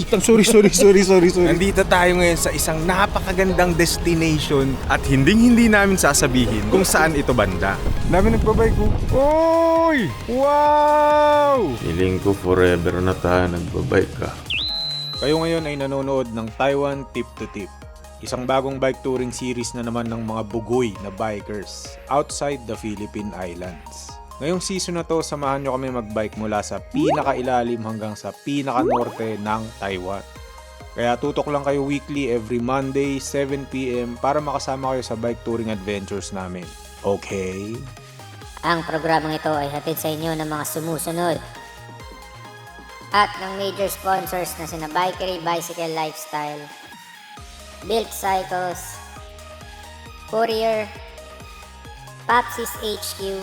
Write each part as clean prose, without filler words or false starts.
Ay! Sorry. Nandito tayo ngayon sa isang napakagandang destination at hindi namin sasabihin kung saan ito banda. Dami nagbabike ko. Oy! Wow! Feeling ko forever na tayo nagbabike ka. Kayo ngayon ay nanonood ng Taiwan Tip to Tip. Isang bagong bike touring series na naman ng mga bugoy na bikers outside the Philippine Islands. Ngayong season na to, samahan nyo kami magbike mula sa pinakailalim hanggang sa pinaka-norte ng Taiwan. Kaya tutok lang kayo weekly every Monday, 7 PM para makasama kayo sa bike touring adventures namin. Okay? Ang programang ito ay hatid sa inyo ng mga sumusunod at ng major sponsors na sina Bikery Bicycle Lifestyle, Built Cycles, Courier, Papsis HQ,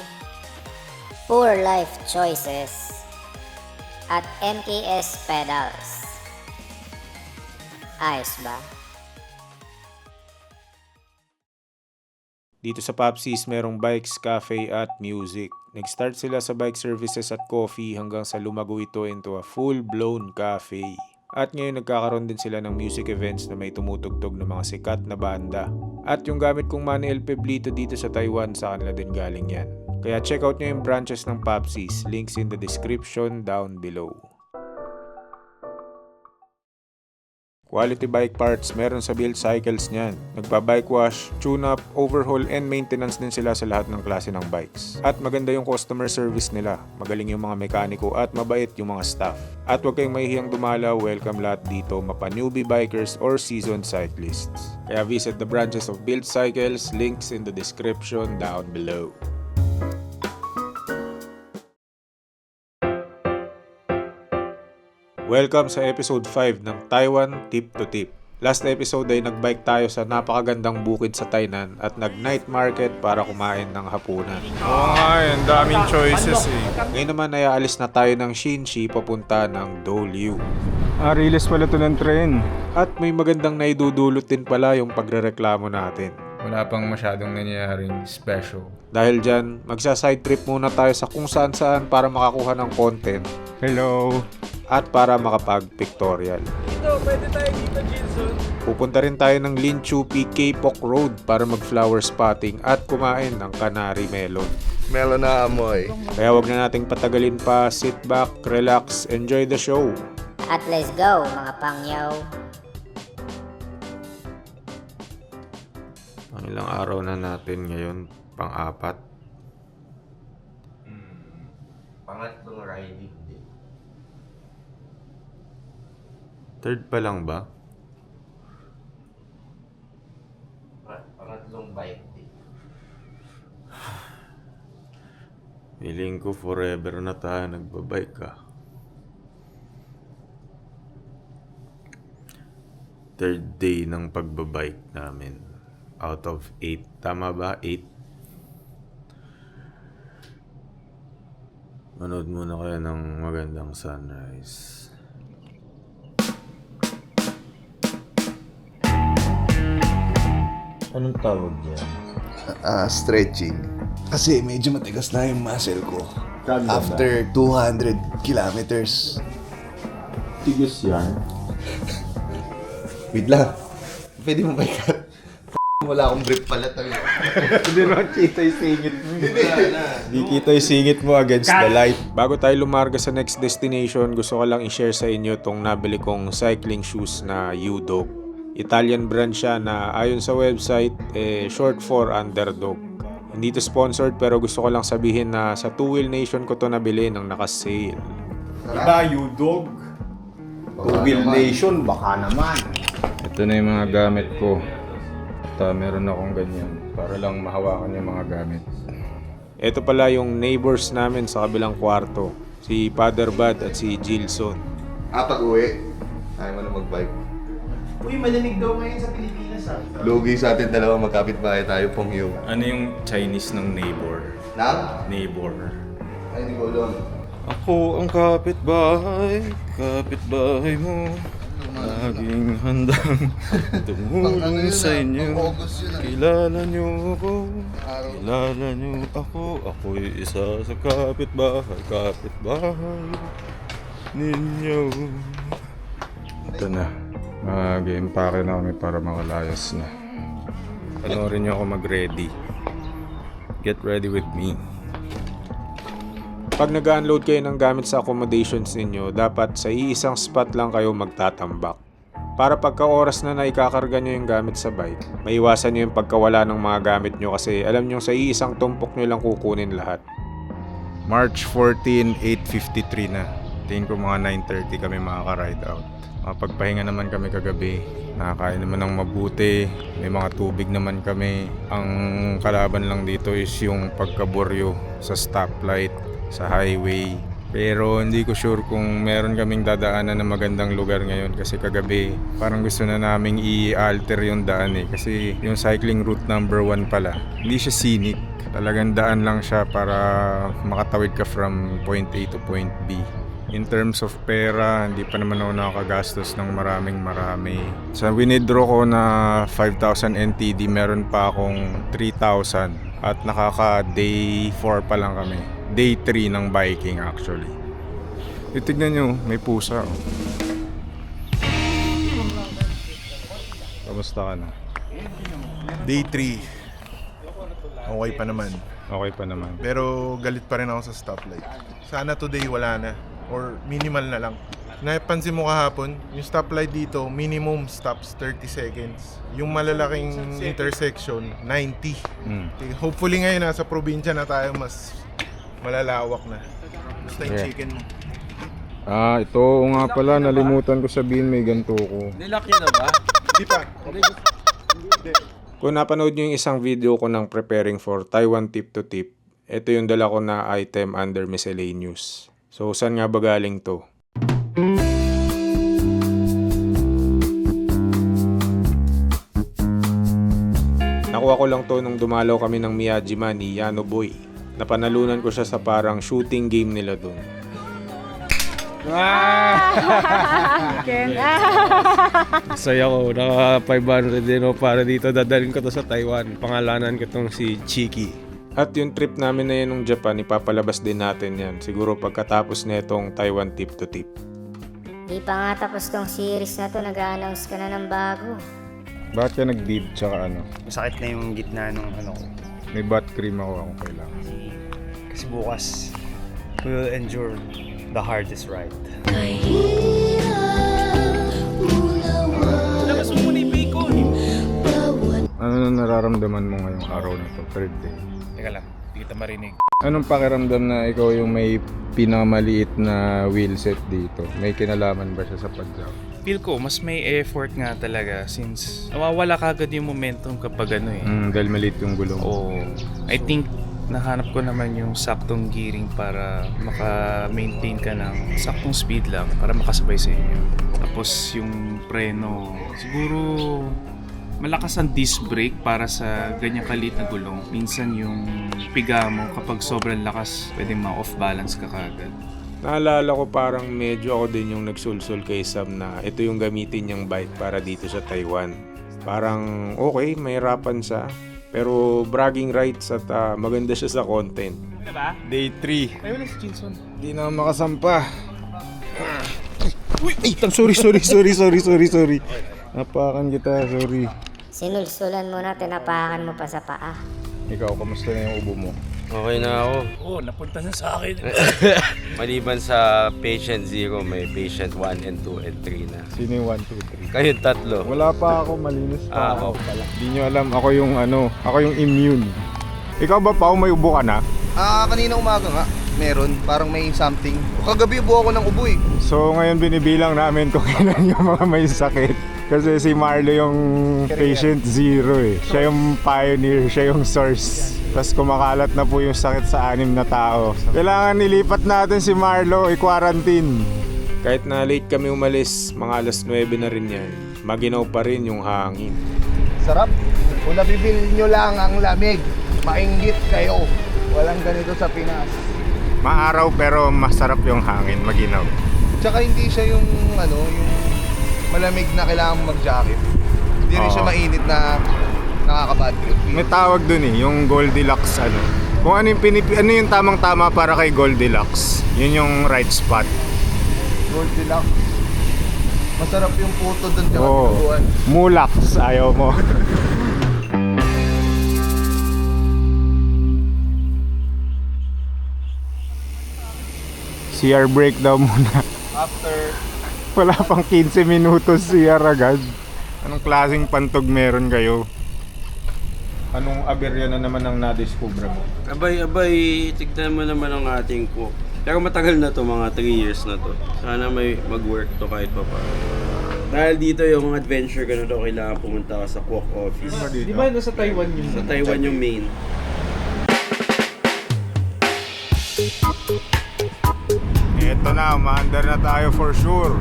Poor Life Choices, at MKS Pedals. Ayos ba? Dito sa Papsis, merong bikes, cafe at music. Nag-start sila sa bike services at coffee hanggang sa lumago ito into a full-blown cafe. At ngayon nagkakaroon din sila ng music events na may tumutugtog ng mga sikat na banda. At yung gamit kong Manny Peblito dito sa Taiwan, sa kanila din galing yan. Kaya check out nyo yung branches ng Papsis, links in the description down below. Quality bike parts meron sa Built Cycles niyan. Nagpa-bike wash, tune-up, overhaul, and maintenance din sila sa lahat ng klase ng bikes. At maganda yung customer service nila. Magaling yung mga mekaniko at mabait yung mga staff. At huwag kayong mahihiyang dumalaw, welcome lahat dito, mapa-newbie bikers or seasoned cyclists. Kaya visit the branches of Built Cycles, links in the description down below. Welcome sa episode 5 ng Taiwan Tip to Tip. Last episode ay nagbike tayo sa napakagandang bukid sa Tainan at nag-night market para kumain ng hapunan. Oo nga, ang daming choices eh. Ngayon naman ay aalis na tayo ng Xinxi papunta ng Doliu. Riles pala to ng tren. At may magandang naidudulot din pala yung pagrereklamo natin. Wala pang masyadong nangyayaring special. Dahil dyan, magsa-side trip muna tayo sa kung saan-saan para makakuha ng content. Hello! At para makapag-pictorial. Dito, pwede tayo dito, Gilson. Pupunta rin tayo ng Linchupi K-Pok Road para mag-flower spotting at kumain ng Canary Melon. Melon na amoy. Kaya wag na nating patagalin pa, sit back, relax, enjoy the show. At let's go mga pangyaw. Ang ilang araw na natin ngayon, pang-apat. Pangatlong riding day. Third pa lang ba? Pangatlong bike day. Feeling ko forever na tayo nagbabike ka. Third day ng pagbabike namin. Out of 8. Tama ba? 8? Manood muna kayo ng magandang sunrise. Anong tawag dyan? Stretching. Kasi medyo matigas na yung muscle ko. After 200 kilometers. Tigas yan. Wait lang. Pwede mo ba ikat? Wala akong brief pala tayo. Hindi naman kita yung singit mo. Hindi kita yung singit mo against the light. Bago tayo lumarga sa next destination, gusto ko lang i-share sa inyo tong nabili kong cycling shoes na U-Dog. Italian brand siya na ayon sa website, short for Underdog. Hindi to sponsored pero gusto ko lang sabihin na sa Two Wheel Nation ko to nabili nang naka-sale. Iba, U-Dog. Two-Wheel Nation, baka naman. Ito na yung mga gamit ko. At meron akong ganyan para lang mahawakan yung mga gamit. Ito pala yung neighbors namin sa kabilang kwarto. Si Father Bad at si Gilson. Pag-uwi, ayaw mo na mag-bike. Uy, malamig daw ngayon sa Pilipinas Lugi sa atin dalawa, magkapit-bahay tayo pong yung. Ano yung Chinese ng neighbor? Neighbor. Ay, hindi ko alam. Ako ang kapitbahay mo. Laging handang tumulong sa inyo. Kilala niyo ako. Ako'y isa sa kapitbahay ninyo. Hindi, Ito na. Mag-impake na kami para makalayas na. Panoorin niyo ako mag-ready. Get ready with me. Pag nag-unload kayo ng gamit sa accommodations ninyo, dapat sa iisang spot lang kayo magtatambak. Para pagka oras na naikakarga nyo yung gamit sa bike, maiwasan nyo yung pagkawala ng mga gamit nyo kasi alam nyo sa iisang tumpok nyo lang kukunin lahat. March 14, 8:53 na. Tingin ko mga 9:30 kami makaka-ride out. Makapagpahinga naman kami kagabi. Nakakain naman ng mabuti. May mga tubig naman kami. Ang kalaban lang dito is yung pagkaburyo sa stoplight, sa highway. Pero hindi ko sure kung meron kaming dadaanan na magandang lugar ngayon kasi kagabi parang gusto na naming i-alter yung daan kasi yung cycling route number 1 pala. Hindi siya scenic. Talagang daan lang siya para makatawid ka from point A to point B. In terms of pera, hindi pa naman ako nakakagastos ng marami. Sa winidraw ko na 5,000 NTD, meron pa akong 3,000 at nakaka day 4 pa lang kami. Day 3 ng biking actually. Titignan nyo, may pusa. Oh. Kamusta ka na? Day 3. Okay pa naman. Okay pa naman. Pero galit pa rin ako sa stoplight. Sana today wala na. Or minimal na lang. Napansin mo kahapon, yung stoplight dito, minimum stops 30 seconds. Yung malalaking intersection, 90. Hopefully ngayon nasa probinsya na tayo, mas malalawak na. Basta yung Yeah. chicken mo. Ito nga pala, nalimutan ko sabihin may ganito ko. Di pa. Kung napanood nyo yung isang video ko ng preparing for Taiwan tip to tip, ito yung dala ko na item under miscellaneous. So, saan nga ba galing to? Nakuha ko lang to nung dumalaw kami ng Miyajima ni Yano Boy. Napanalunan ko siya sa parang shooting game nila dun. Saya ko, naka 500 din ako para dito. Dadalhin ko to sa Taiwan. Pangalanan ko tong si Chiki. At yung trip namin na yun ng Japan, ipapalabas din natin yan. Siguro pagkatapos na itong Taiwan tip to tip. Di pa nga tapos tong series na to, nag-a-announce ka na ng bago. Bakit ka nag-bib tsaka ano? Masakit na yung gitna ng ano ko. May butt cream ako kung kailangan. Kasi bukas, we will endure the hardest ride. Ano na nararamdaman mo ngayong araw na to, third day? Teka lang, hindi kita marinig. Anong pakiramdam na ikaw yung may pinakamaliit na wheelset dito? May kinalaman ba siya sa pag-jump? Feel ko, mas may effort nga talaga since nawawala kagad yung momentum kapag ano eh. Dahil maliit yung gulong. Oo. I think nahanap ko naman yung saktong gearing para maka-maintain ka ng saktong speed lang para makasabay sa inyo. Tapos yung preno, siguro malakas ang disc brake para sa ganyang kalit na gulong. Minsan yung piga mo kapag sobrang lakas, pwedeng ma-off balance ka kagad. Naalala ko parang medyo ako din yung nagsulsul kay Sam na ito yung gamitin niyang bike para dito sa Taiwan. Parang okay, mahirapan siya. Pero bragging rights at maganda siya sa content. Day 3. Ay, wala si Jinson. Hindi na makasampa. Uy! Ay, sorry. Napakan kita, sorry. Sinulsulan mo na, tinapakan mo pa sa paa. Ikaw, kamusta na yung ubo mo? Okay na ako. Oo, napunta na sa akin. Maliban sa patient 0, may patient 1 and 2 and 3 na. Sino yung 1, 2, 3? Kayong tatlo. Wala pa ako, malinis pa ako. Hindi nyo alam, ako yung immune. Ikaw ba, Pao, may ubo ka na? Kanina umaga nga, meron. Parang may something. Kagabi ubo ako ng ubo eh. So ngayon binibilang namin kung kailan yung mga may sakit. Kasi si Marlo yung patient 0 eh. Siya yung pioneer, siya yung source. Tapos kumakalat na po yung sakit sa 6 na tao. Kailangan nilipat natin si Marlo, i-quarantine. Kahit na late kami umalis, mga alas 9 na rin yan, maginaw pa rin yung hangin. Sarap. Kung nabibil nyo lang ang lamig, mainggit kayo. Walang ganito sa Pinas. Maaraw pero masarap yung hangin, maginaw. Tsaka hindi siya yung yung malamig na kailangan mag-jacket. Hindi rin siya mainit na nakaka-bad trip. May tawag dun yung Goldilocks Kung ano yung tamang-tama para kay Goldilocks, yun yung right spot. Goldilocks. Masarap yung puto doon tsaka Oo. tinubuan. Mulak, ayaw mo. CR break daw muna. After Wala pang 15 minutos CR agad. Anong klaseng pantog meron kayo? Anong aberya na naman ang nadiscover mo? Abay, tignan mo naman ang ating cook. Pero matagal na to, mga 3 years na to. Sana may mag-work to kahit pa pa. Dahil dito yung adventure ka na to, kailangan pumunta ka sa cook office. Di ba nasa Taiwan yung... Sa Taiwan yung main. Ito na, umaandar na tayo for sure.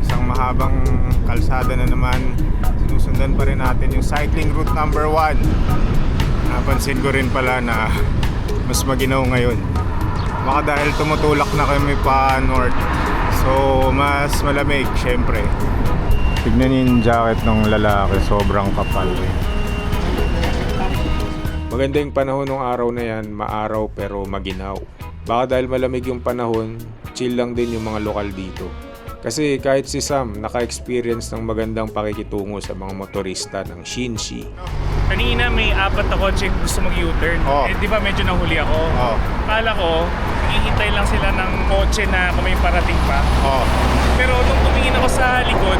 Isang mahabang kalsada na naman. Sinusundan pa rin natin yung cycling route number 1. Napansin ko rin pala na mas maginaw ngayon. Baka dahil tumutulak na kami pa north. So, mas malamig, syempre. Tignan niyo yung jacket ng lalaki, sobrang kapal. Maganda yung panahon ng araw na yan, maaraw pero maginaw. Baka dahil malamig yung panahon, chill lang din yung mga lokal dito. Kasi kahit si Sam, naka-experience ng magandang pakikitungo sa mga motorista ng Shinshi. Kanina may 4 na kotse gusto mag-U-turn. Oh. Eh, di ba medyo nahuli ako? Oh. Kala ko, hihintay lang sila ng kotse na kung may parating pa. Oh. Pero nung tumingin ako sa likod,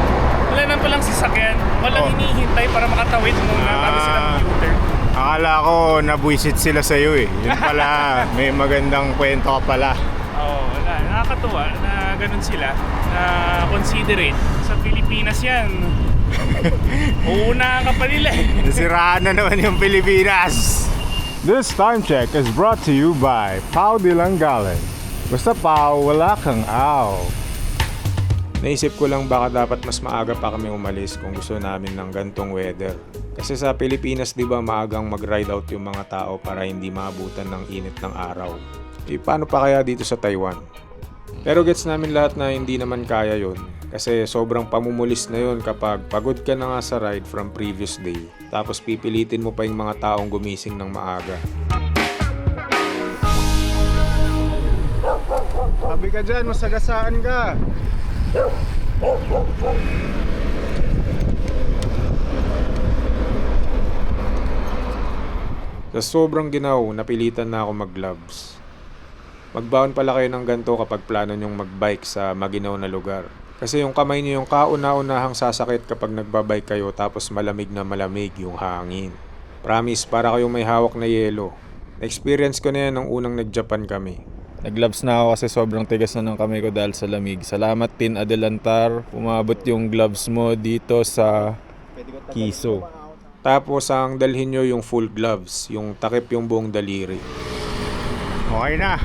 wala nang palang sasakyan. Walang hinihintay para makatawid muna bago sila mag-U-turn. Akala ko nabwisit sila sa iyo eh. Yun pala, may magandang kwento ka pala. Oo, wala. Nakakatuwa na ganun sila, na considerate. Sa Pilipinas yan. Uunahan ka pa nila eh. Nasiraan na naman yung Pilipinas. This time check is brought to you by Pau de Langalen. Basta Pau, wala kang aw. Naisip ko lang baka dapat mas maaga pa kami umalis kung gusto namin ng gantong weather. Kasi sa Pilipinas di ba maagang mag-ride out yung mga tao para hindi maabutan ng init ng araw. Eh paano pa kaya dito sa Taiwan? Pero gets namin lahat na hindi naman kaya yon. Kasi sobrang pamumulis na yon kapag pagod ka na nga sa ride from previous day. Tapos pipilitin mo pa yung mga taong gumising ng maaga. Sabi ka dyan, masagasaan ka. Sa sobrang ginaw, napilitan na ako mag-gloves. Magbaon pala kayo ng ganito kapag plano nyong mag-bike sa maginaw na lugar. Kasi yung kamay niyo yung kauna-unahang sasakit kapag nagbabike kayo tapos malamig na malamig yung hangin. Promise, para kayong may hawak na yelo. Na-experience ko na yan nung unang nag-Japan kami. Nag-gloves na ako kasi sobrang tigas na ng kamay ko dahil sa lamig. Salamat Tin Adelantar, umabot yung gloves mo dito sa Kiso. Tapos ang dalhin nyo yung full gloves, yung takip yung buong daliri. Okay na.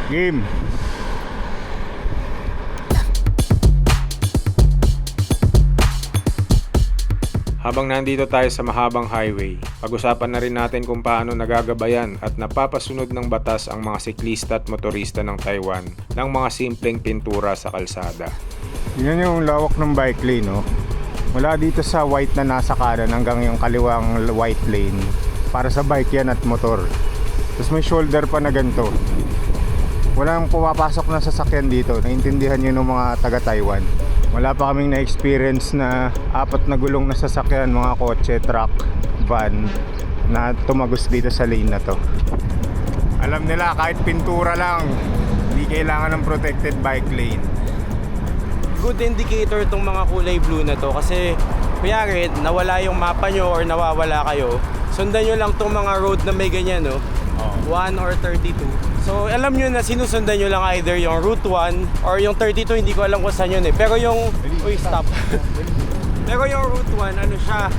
Game. Habang nandito tayo sa mahabang highway, pag-usapan na rin natin kung paano nagagabayan at napapasunod ng batas ang mga siklista at motorista ng Taiwan ng mga simpleng pintura sa kalsada. Yan yung lawak ng bike lane, no? Mula dito sa white na nasa kanan hanggang yung kaliwang white lane. Para sa bike yan at motor. Tapos may shoulder pa na ganito. Walang pumapasok na sasakyan dito. Naintindihan nyo ng mga taga Taiwan. Wala pa kaming na-experience na 4 na gulong na sasakyan, mga kotse, truck, van na tumagos dito sa lane na to. Alam nila kahit pintura lang, hindi kailangan ng protected bike lane. Good indicator itong mga kulay blue na to kasi kuyari nawala yung mapa nyo or nawawala kayo, sundan nyo lang itong mga road na may ganyan, no? 1 or 32. So alam nyo na sinusundan nyo lang either yung route 1 or yung 32, hindi ko alam kung saan yun eh. Pero yung, stop. Pero yung route 1, ano siya?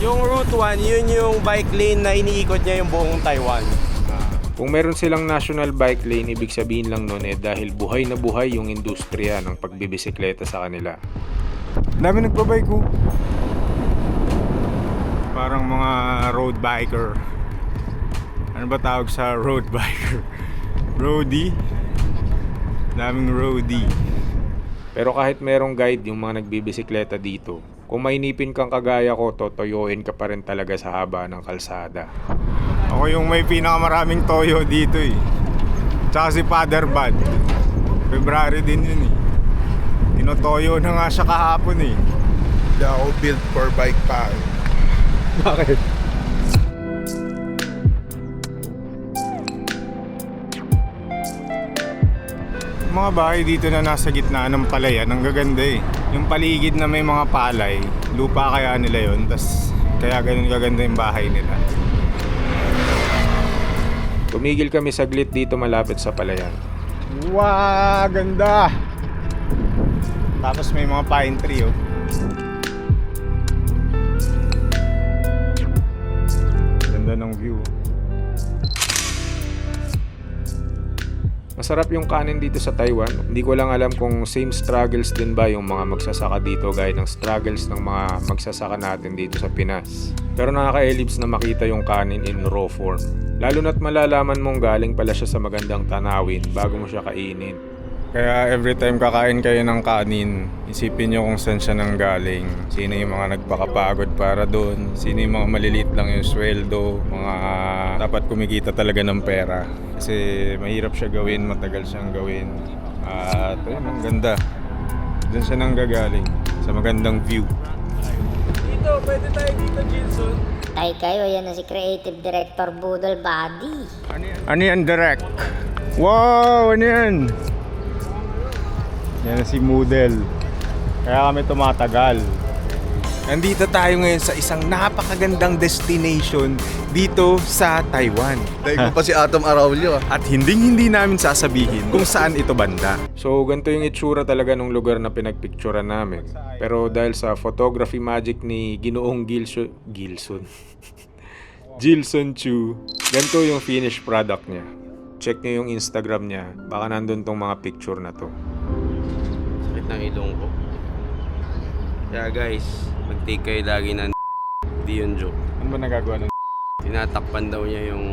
Yung route 1, yun yung bike lane na iniikot niya yung buong Taiwan. Kung meron silang national bike lane, ibig sabihin lang nun dahil buhay na buhay yung industriya ng pagbibisikleta sa kanila. Dami nagbabike ko. Parang mga road biker. Ano ba tawag sa road biker? Roadie? Daming roadie. Pero kahit merong guide yung mga nagbibisikleta dito, kung mainipin kang kagaya ko, totoyohin ka pa rin talaga sa haba ng kalsada. Ako yung may pinakamaraming toyo dito eh. Tsaka si Father Bad. February din yun eh. Tinotoyo na nga siya kahapon eh. Hindi ako built for bike pa. Bakit? Mga bahay dito na nasa gitna ng palayan, ang gaganda eh. Yung paligid na may mga palay, lupa kaya nila yon, tas kaya ganun gaganda yung bahay nila. Tumigil kami saglit dito malapit sa palayan. Wow, ganda! Tapos may mga pine tree oh. Ganda ng view. Masarap yung kanin dito sa Taiwan. Hindi ko lang alam kung same struggles din ba yung mga magsasaka dito gaya ng struggles ng mga magsasaka natin dito sa Pinas. Pero nakaka-elibs na makita yung kanin in raw form. Lalo na't malalaman mong galing pala siya sa magandang tanawin bago mo siya kainin. Kaya every time kakain kayo ng kanin, isipin nyo kung saan siya nanggaling. Sino yung mga nagpakapagod para doon, sino yung mga maliliit lang yung sweldo, mga dapat kumikita talaga ng pera. Kasi mahirap siya gawin, matagal siyang gawin. At ayun, ang ganda. Doon siya nanggagaling, sa magandang view. Dito, pwede tayo dito, Gilson. Ay kayo, yan na si Creative Director Budol Buddy. Ano yan, direct? Wow, ano yan? Yan na si Moodle. Kaya kami tumatagal. Nandito tayo ngayon sa isang napakagandang destination dito sa Taiwan. Dahil ko pa si Atom Araulio. At hindi namin sasabihin kung saan ito banda. So ganito yung itsura talaga ng lugar na pinagpicturean namin. Pero dahil sa photography magic ni Ginoong Gilson Chu, ganito yung finished product niya. Check nyo yung Instagram niya, baka nandun tong mga picture na to. Sakit ng ilong ko. Kaya guys, mag-take kayo lagi ng di yun joke. Ano ba nagagawa nun? Tinatakpan daw niya yung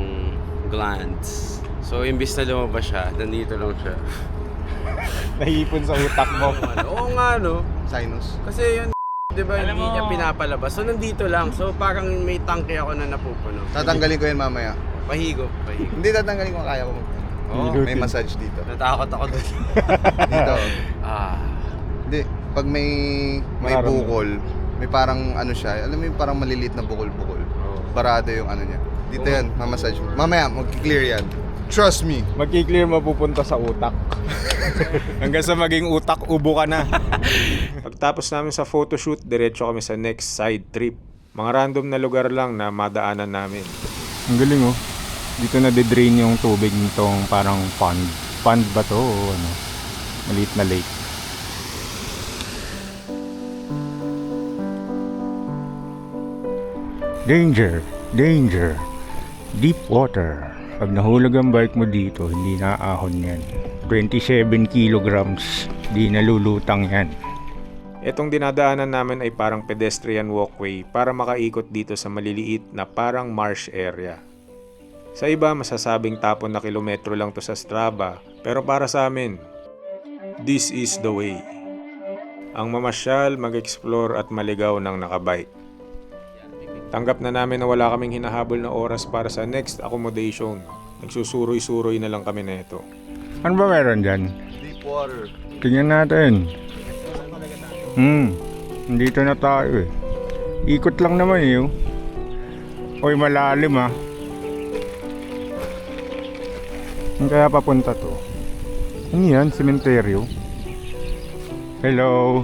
glands. So imbis na lumabas siya, nandito lang siya. Nahipon sa utak mo. Oo nga no. Sinus. Kasi yun, di ba, hindi niya pinapalabas. So nandito lang. So parang may tangke ako na napupuno. Tatanggalin ko yan mamaya. Pahigop. Hindi tatanggalin ko, kaya ko. May massage dito. Natakot ako doon. Dito. Hindi. Pag may bukol, may parang ano siya, alam mo yung parang maliliit na bukol-bukol. Barado yung ano niya. Dito yan, mamassage mo. Mamaya, mag-clear yan. Trust me. Magki-clear mapupunta sa utak. Hanggang sa maging utak, ubo ka na. Pagtapos namin sa photoshoot, diretso kami sa next side trip. Mga random na lugar lang na madaanan namin. Ang galing oh. Dito na de-drain yung tubig nitong parang pond. Pond ba to o ano? Maliit na lake. Danger! Danger! Deep water. Pag nahulog ang bike mo dito, hindi naaahon yan. 27 kilograms. Di nalulutang yan. Etong dinadaanan namin ay parang pedestrian walkway para makaikot dito sa maliliit na parang marsh area. Sa iba, masasabing tapon na kilometro lang to sa Strava, pero para sa amin, this is the way. Ang mamasyal, mag-explore at maligaw ng nakabike. Tanggap na namin na wala kaming hinahabol na oras para sa next accommodation. Nagsusuroy-suroy na lang kami nito. Ano ba meron dyan? Deep water. Tingnan natin. Nandito na tayo eh. Ikot lang naman eh. Oy, malalim ah. Saan kaya papunta to? Ano yan? Sementeryo? Hello?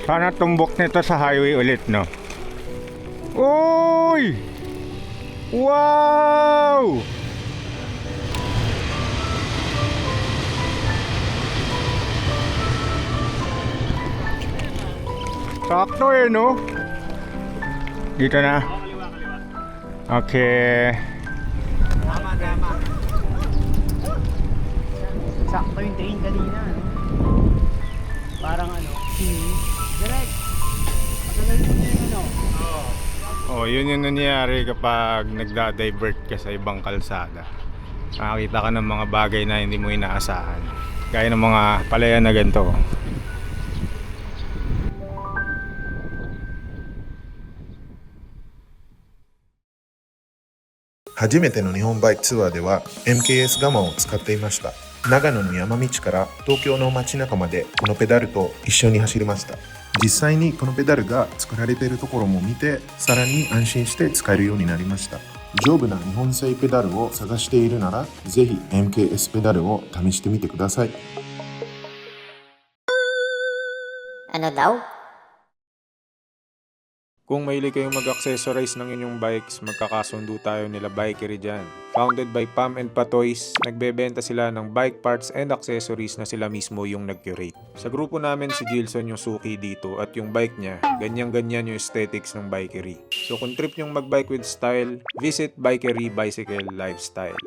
Sana tumbok nito sa highway ulit, no? Uy! Wow! Sakto eh, no? Dito na. Okay. Sakto yung train kanina, no? Parang ano, direct. Pagkagal mo yung ano. Oh, yun yung nangyayari kapag nagda-divert ka sa ibang kalsada. Nakakita ka ng mga bagay na hindi mo inaasahan. Gaya ng mga palayan na ganito. 初めての日本バイクツアーでは MKS ガマを使っていました。長野の山道から東京の街中までこのペダルと一緒に走りました。実際にこのペダルが作られているところも見て、さらに安心して使えるようになりました。丈夫な日本製ペダルを探しているなら、ぜひ MKS ペダルを試してみてください。Ano daw? Kung mahilig kayong mag-accessorize ng inyong bikes, magkakasundo tayo nila Bikery dyan. Founded by Pam and Patoys, nagbebenta sila ng bike parts and accessories na sila mismo yung nag-curate. Sa grupo namin si Gilson yung suki dito at yung bike niya, ganyan-ganyan yung aesthetics ng Bikery. So kung trip nyong mag-bike with style, visit Bikery Bicycle Lifestyle.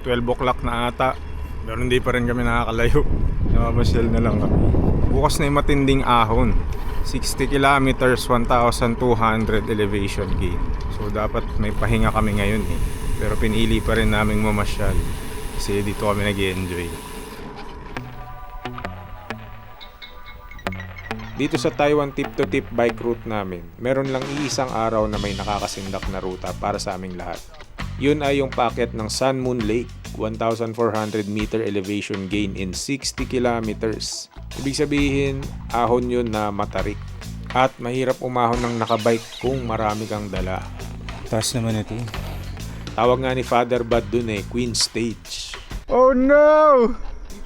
$12 na ata, pero hindi pa rin kami nakakalayo. Namamasyal na lang kami. Bukas na yung matinding ahon, 60 kilometers, 1,200 elevation gain. So dapat may pahinga kami ngayon eh, pero pinili pa rin naming mamasyal kasi dito kami nag-i-enjoy. Dito sa Taiwan tip-to-tip bike route namin, meron lang iisang araw na may nakakasindak na ruta para sa aming lahat. Yun ay yung packet ng Sun Moon Lake, 1,400 meter elevation gain in 60 kilometers. Ibig sabihin, ahon yun na matarik. At mahirap umahon ng nakabike kung marami kang dala. Taas naman ito. Tawag nga ni Father Bud dun eh, Queen Stage. Oh no!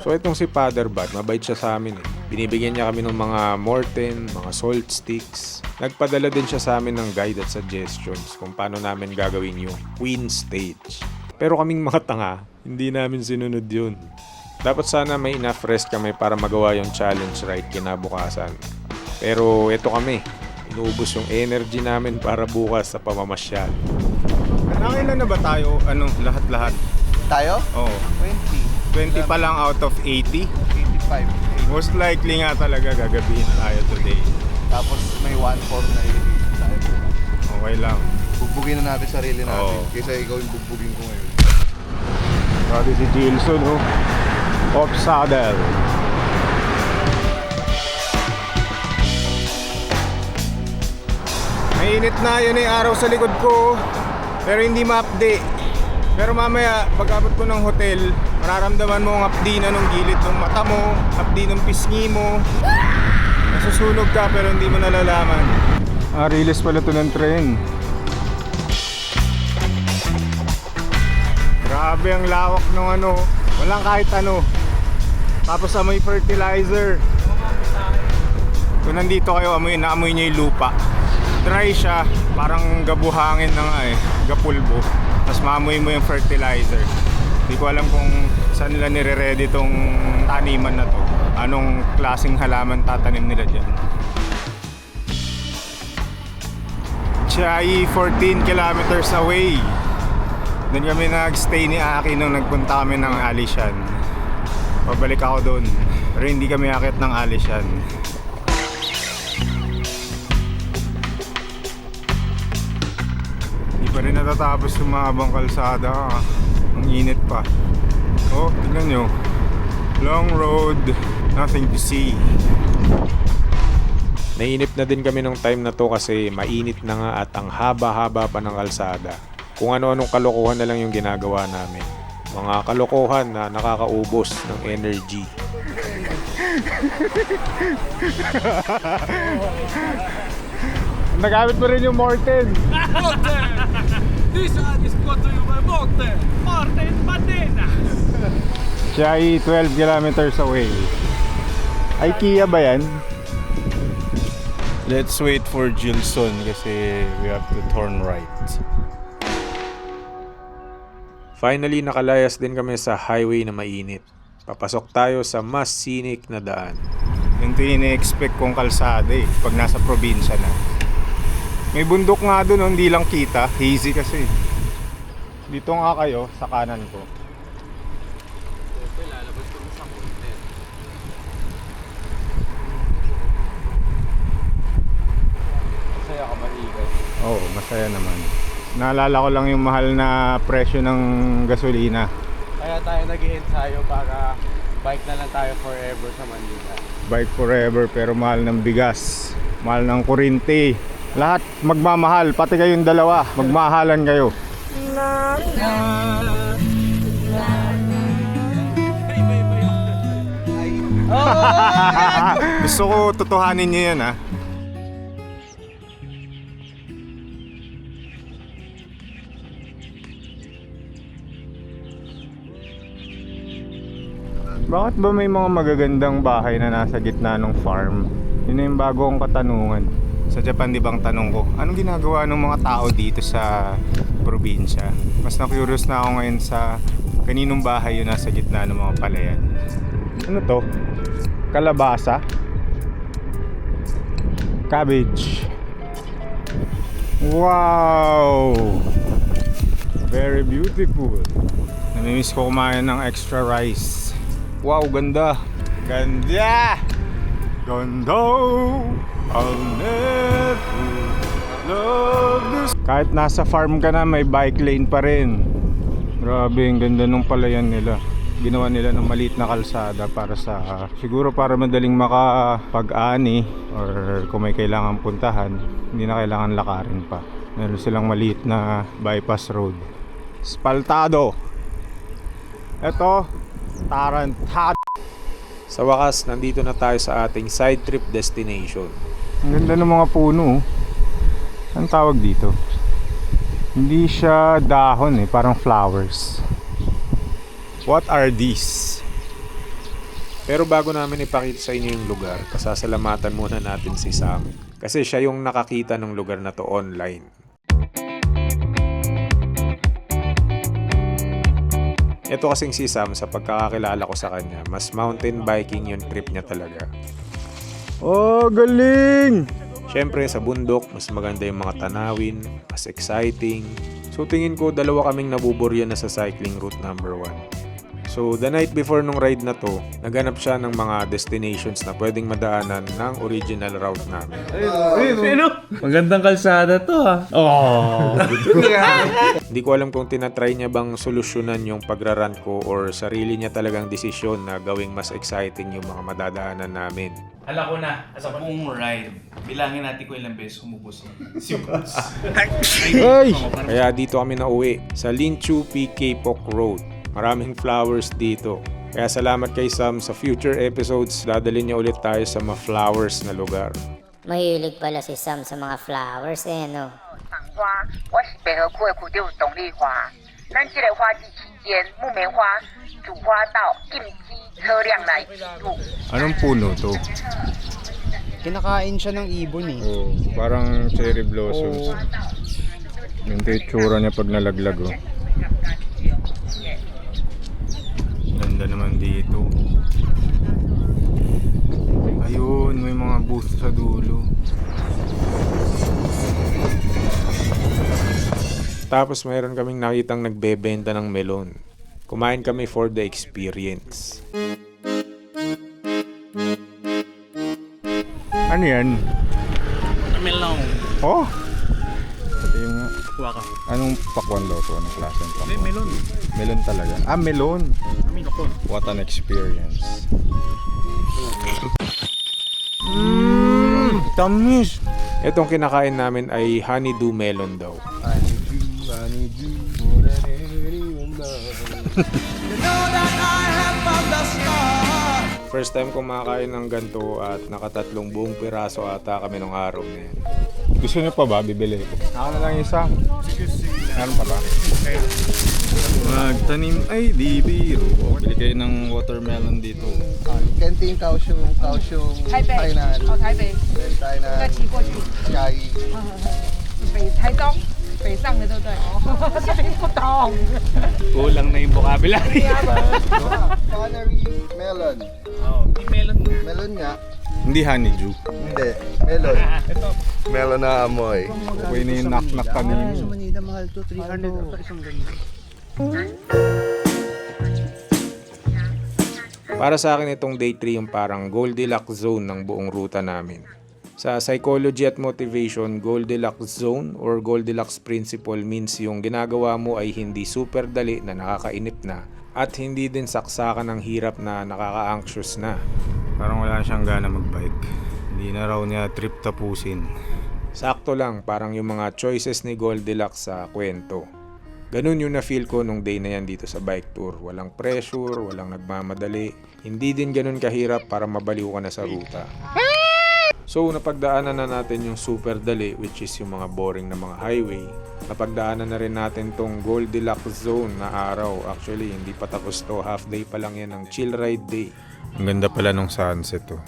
So itong si Father Bud, mabait siya sa amin eh. Binibigyan niya kami ng mga Morten, mga salt sticks. Nagpadala din siya sa amin ng guide at suggestions kung paano namin gagawin yung Queen Stage. Pero kaming mga tanga, hindi namin sinunod yun. Dapat sana may enough rest kami para magawa yung challenge ride kinabukasan. Pero eto kami, inuubos yung energy namin para bukas sa pamamasyal. Nakailan na ba tayo, lahat-lahat? Tayo? Oo. 20 pa lang out of 80? 85. Most likely nga talaga gagabihin tayo today. Tapos may 1-4 na i-release tayo. Okay lang. Bugbugin na natin sarili natin. Oo. Kaysa ikaw yung bugbugin ko ngayon. Grabe si Gilson, oh. Off saddle. Mainit na, yun yung araw sa likod ko. Pero hindi ma-update. Pero mamaya, pag-abot ko ng hotel, mararamdaman mo ang hapdi na nung gilid ng mata mo, hapdi ng pisngi mo. Nasusunog ka pero hindi mo nalalaman. Release pala to ng tren. Grabe ang lawak ng walang kahit ano. Tapos amoy fertilizer. Kung nandito kayo, naamoy nyo yung lupa. Dry siya, parang gabuhangin na nga eh, gapulbo. Tapos maamoy mo yung fertilizer. Hindi ko alam kung saan nila nire-ready tong taniman na to. Anong klaseng halaman tatanim nila dyan. Chiayi, 14 kilometers away. Doon kami nag-stay ni Aki nung nagpunta kami ng Alishan. Pabalik ako doon. Pero hindi kami akit ng Alishan. Pa rin natatapos yung mahabang kalsada. Ang init pa. Oh, tignan nyo. Long road, nothing to see. Nainip na din kami nung time na to kasi mainit na nga at ang haba-haba pa ng kalsada. Kung ano-anong kalokohan na lang yung ginagawa namin. Mga kalokohan na nakakaubos ng energy. Nagamit mo rin yung Morten. Morten! This one is what you buy Morten! Morten Bananas! Chiayi, 12 kilometers away. IKEA ba yan? Let's wait for Gilson kasi we have to turn right. Finally, nakalayas din kami sa highway na mainit. Papasok tayo sa mas scenic na daan. Yung ini-expect kong kalsada eh, pag nasa probinsya na. May bundok nga doon, hindi lang kita. Hazy kasi. Dito nga kayo, sa kanan ko. Lalabas kami sa content. Masaya ka ba, Igay? Oo, masaya naman. Naalala ko lang yung mahal na presyo ng gasolina. Kaya tayo nag-i-ensayo para Bike na lang tayo forever sa Manila. Bike forever pero mahal ng bigas, mahal ng kuryente. Lahat magmamahal, pati kayong dalawa, magmahalan kayo. Gusto ko totohanin niyo yan, ha. Bakit ba may mga magagandang bahay na nasa gitna ng farm? Yun na yung bago kong katanungan. Sa Japan, di bang tanong ko, anong ginagawa ng mga tao dito sa probinsya? Mas na-curious na ako ngayon sa kaninong bahay yun nasa gitna ng mga palayan. Ano to? Kalabasa? Cabbage. Wow! Very beautiful. Namimiss ko kumain ng extra rice. Wow, ganda! Ganda! Ganda! I'll never love this. Kahit nasa farm ka na, may bike lane pa rin. Grabe, ang ganda nung palayan nila. Ginawa nila ng maliit na kalsada para sa siguro para madaling makapag-ani or kung may kailangan puntahan, hindi na kailangan lakarin pa. Meron silang maliit na bypass road. Spaltado. Ito, tarantado. Sa wakas, nandito na tayo sa ating side trip destination. Ang ganda ng mga puno. Anong tawag dito? Hindi siya dahon parang flowers. What are these? Pero bago namin ipakita sa inyo yung lugar, pasasalamatan muna natin si Sam. Kasi siya yung nakakita ng lugar na to online. Ito kasing si Sam, sa pagkakakilala ko sa kanya, mas mountain biking yung trip niya talaga. Oh, galing! Siyempre sa bundok, mas maganda yung mga tanawin, mas exciting. So tingin ko dalawa kaming nabuburya na sa cycling route number 1. So the night before nung ride na to, naghanap siya ng mga destinations na pwedeng madaanan ng original route namin. Magandang kalsada to ha. Oh. Hindi ko alam kung tinatry niya bang solusyonan yung pagraran ko or sarili niya talagang desisyon na gawing mas exciting yung mga madadaanan namin. Alam ko na, sa buong ride, bilangin natin kung ilang beses humubos si Bus. Ay! Kaya dito kami nauwi sa Linchu PK Pok Road. Maraming flowers dito. Kaya salamat kay Sam, sa future episodes dadalhin niya ulit tayo sa mga flowers na lugar. Mahilig pala si Sam sa mga flowers no? 花，我是北河库的库丢董丽华。咱这个花季期间，木棉花主花道禁机车辆来进入。 Anong puno to? Kinakain siya ng ibon eh. Oh, parang cherry blossoms. Yung itsura niya pag nalaglag oh. Ganda naman dito. Ayun, may mga booth sa dulo. Tapos mayroon kaming nakitang nagbebenta ng melon. Kumain kami for the experience. Ano yan? Melon. Oh! Ito yung nga. Kuha ka. Anong pakwan daw to? Anong klase ng pakwan? Melon. Melon talaga. Ah, melon! Amin ako. What an experience. Tamis! Itong kinakain namin ay honeydew melon daw. First time ko makakain ng ganito at nakatatlong buong piraso ata kami nung araw na yan. Gusto niyo pa ba? Bibili ko. Ako na lang isa. Meron pa ba? Magtanim ay di biro. Bili kayo ng watermelon dito. Kenting Kaohsiung Hainan. 哦，台北，台南再骑过去，嘉义。台中，北上的对不对？不懂。 Kulang na yung vocabulary. Canary melon. Oh, di melon. Melon nga. Hindi honeydew. Hindi. Melon. Melon na amoy. Pwede na yung knock-knock kanina. Sa Manila, mahal to. 300 sa isang ganito. Para sa akin itong day 3 yung parang Goldilocks zone ng buong ruta namin. Sa psychology at motivation, Goldilocks zone or Goldilocks principle means yung ginagawa mo ay hindi super dali na nakakainip na At hindi din saksakan ng hirap na nakaka-anxious na. Parang wala siyang gana magbike. Hindi na raw niya trip tapusin. Sakto lang, parang yung mga choices ni Goldilocks sa kwento. Ganun yung na-feel ko nung day na yan dito sa bike tour. Walang pressure, walang nagmamadali. Hindi din ganun kahirap para mabaliw ka na sa ruta. So napagdaanan na natin yung super dali, which is yung mga boring na mga highway. Napagdaanan na rin natin tong Goldilocks zone na araw. Actually hindi pa tapos to, half day pa lang yan ng chill ride day. Ang ganda pala nung sunset to.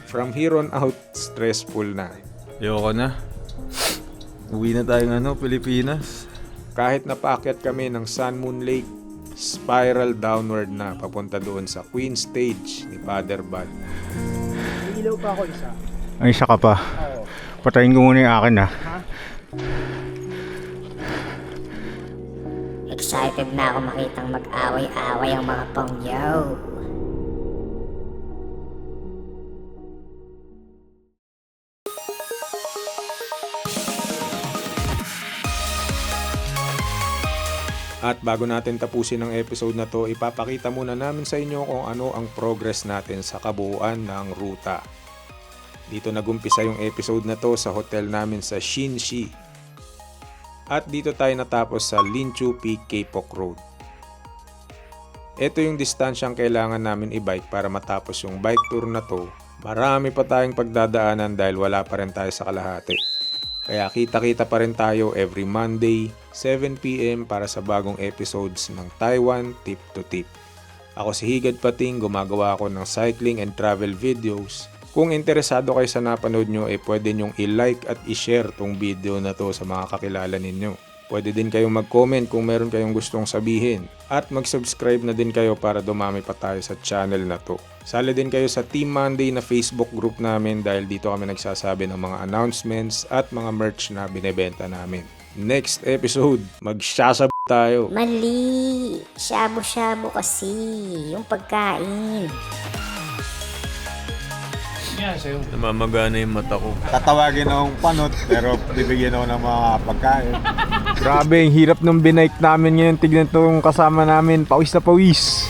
From here on out, stressful na. Ayoko na. Uwi na tayong Pilipinas. Kahit napaakyat kami ng Sun Moon Lake, spiral downward na papunta doon sa Queen Stage ni Father Bad. Ilaw pa ako isa. Ay, isa ka pa. Patayin ko muna yung akin ha. Excited na ako makitang mag-away-away ang mga pangyaw. At bago natin tapusin ang episode na to, ipapakita muna namin sa inyo kung ano ang progress natin sa kabuuan ng ruta. Dito nagumpisa yung episode na to sa hotel namin sa Shinshi. At dito tayo natapos sa Linchu Peak Kapok Road. Ito yung distansyang kailangan namin i-bike para matapos yung bike tour na to. Marami pa tayong pagdadaanan dahil wala pa rin tayo sa kalahati. Kaya kita-kita pa rin tayo every Monday, 7 PM para sa bagong episodes ng Taiwan Tip to Tip. Ako si Higad Pating, gumagawa ako ng cycling and travel videos. Kung interesado kayo sa napanood nyo, pwede nyong i-like at i-share tong video na to sa mga kakilala ninyo. Pwede din kayong mag-comment kung meron kayong gustong sabihin. At mag-subscribe na din kayo para dumami pa tayo sa channel na to. Sali din kayo sa Team Monday na Facebook group namin dahil dito kami nagsasabi ng mga announcements at mga merch na binebenta namin. Next episode, magsasab tayo. Mali! Shabu-shabu kasi. Yung pagkain. Namamagana yung mata ko. Tatawagin akong panot pero bibigyan ako ng mga pagkain. Grabe, ang hirap ng binike namin ngayon. Tignan to yung kasama namin. Pawis na pawis.